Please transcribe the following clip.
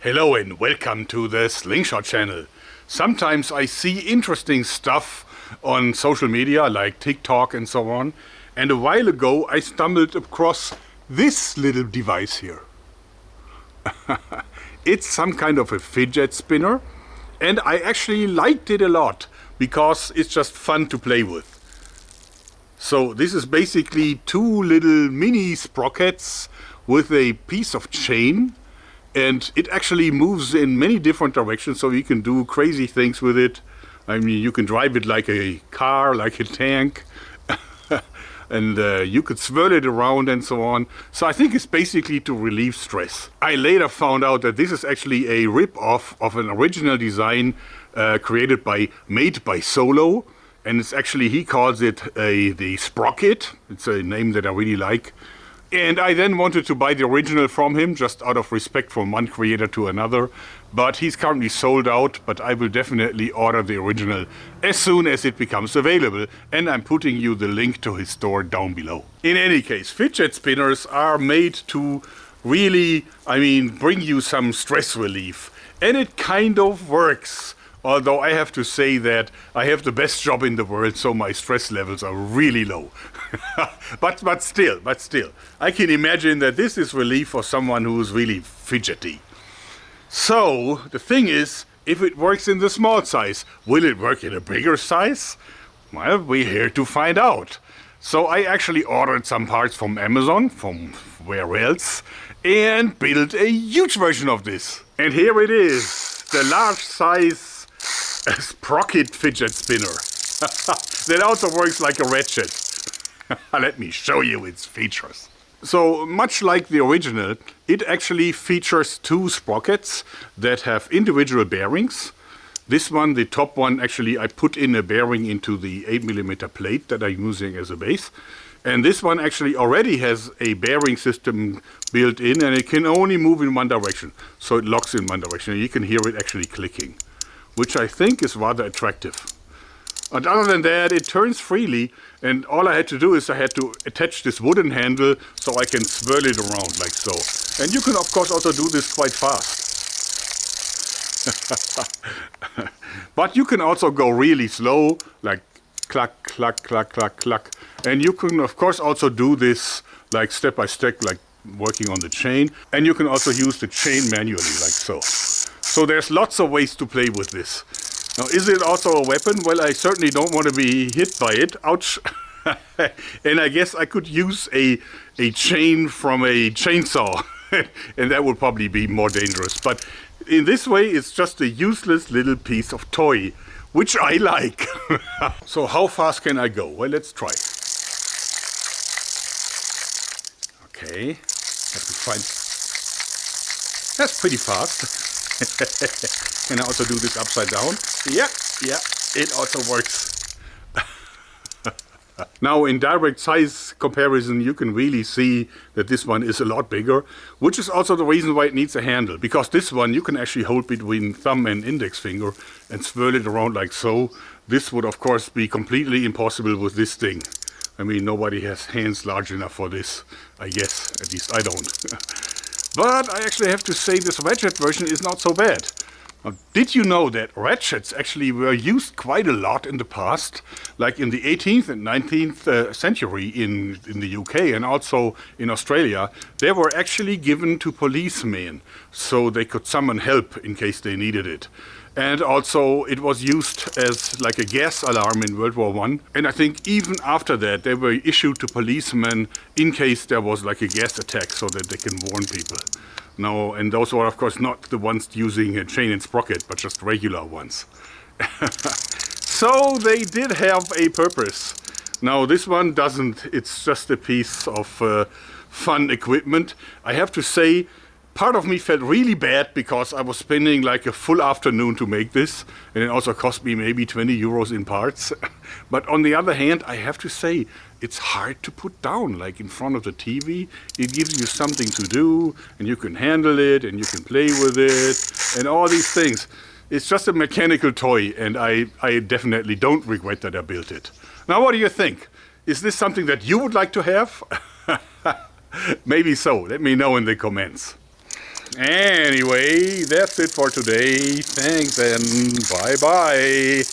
Hello and welcome to the Slingshot channel. Sometimes I see interesting stuff on social media like TikTok and so on. And a while ago I stumbled across this little device here. It's some kind of a fidget spinner and I actually liked it a lot because it's just fun to play with. So this is basically two little mini sprockets with a piece of chain. And it actually moves in many different directions, so you can do crazy things with it. I mean, you can drive it like a car, like a tank, and you could swirl it around and so on. So I think it's basically to relieve stress. I later found out that this is actually a rip-off of an original design made by Solo. And it's actually, he calls it the Sprocket. It's a name that I really like. And I then wanted to buy the original from him, just out of respect from one creator to another. But he's currently sold out, but I will definitely order the original as soon as it becomes available. And I'm putting you the link to his store down below. In any case, fidget spinners are made to really, bring you some stress relief. And it kind of works. Although I have to say that I have the best job in the world, so my stress levels are really low. but still, I can imagine that this is relief for someone who is really fidgety. So, the thing is, if it works in the small size, will it work in a bigger size? Well, we're here to find out. So I actually ordered some parts from Amazon, from where else, and built a huge version of this. And here it is, the large size Sprocket fidget spinner. That also works like a ratchet. Let me show you its features. So, much like the original, it actually features two sprockets that have individual bearings. This one, the top one, actually I put in a bearing into the 8mm plate that I'm using as a base. And this one actually already has a bearing system built in, and it can only move in one direction. So it locks in one direction, and you can hear it actually clicking, which I think is rather attractive. And other than that, it turns freely, and all I had to do is I had to attach this wooden handle so I can swirl it around like so. And you can of course also do this quite fast. But you can also go really slow, like clack, clack, clack, clack, clack. And you can of course also do this like step by step, like working on the chain. And you can also use the chain manually, like so. So there's lots of ways to play with this. Now, is it also a weapon? Well, I certainly don't want to be hit by it. Ouch. And I guess I could use a chain from a chainsaw. And that would probably be more dangerous. But in this way, it's just a useless little piece of toy, which I like. So how fast can I go? Well, let's try. Okay. Have to find... That's pretty fast. Can I also do this upside down? Yeah, it also works. Now in direct size comparison, you can really see that this one is a lot bigger, which is also the reason why it needs a handle, because this one you can actually hold between thumb and index finger and swirl it around like so. This would of course be completely impossible with this thing. I mean, nobody has hands large enough for this, I guess. At least I don't. But I actually have to say this ratchet version is not so bad. Now, did you know that ratchets actually were used quite a lot in the past? Like in the 18th and 19th century in the UK and also in Australia. They were actually given to policemen so they could summon help in case they needed it. And also it was used as like a gas alarm in World War I. And I think even after that they were issued to policemen in case there was like a gas attack so that they can warn people. Now, and those were of course not the ones using a chain and sprocket, but just regular ones. So they did have a purpose. Now this one doesn't, it's just a piece of fun equipment. I have to say, part of me felt really bad because I was spending like a full afternoon to make this, and it also cost me maybe 20 euros in parts. But on the other hand, I have to say, it's hard to put down, like in front of the TV. It gives you something to do, and you can handle it, and you can play with it, and all these things. It's just a mechanical toy, and I definitely don't regret that I built it. Now, what do you think? Is this something that you would like to have? Maybe so. Let me know in the comments. Anyway, that's it for today. Thanks and bye-bye.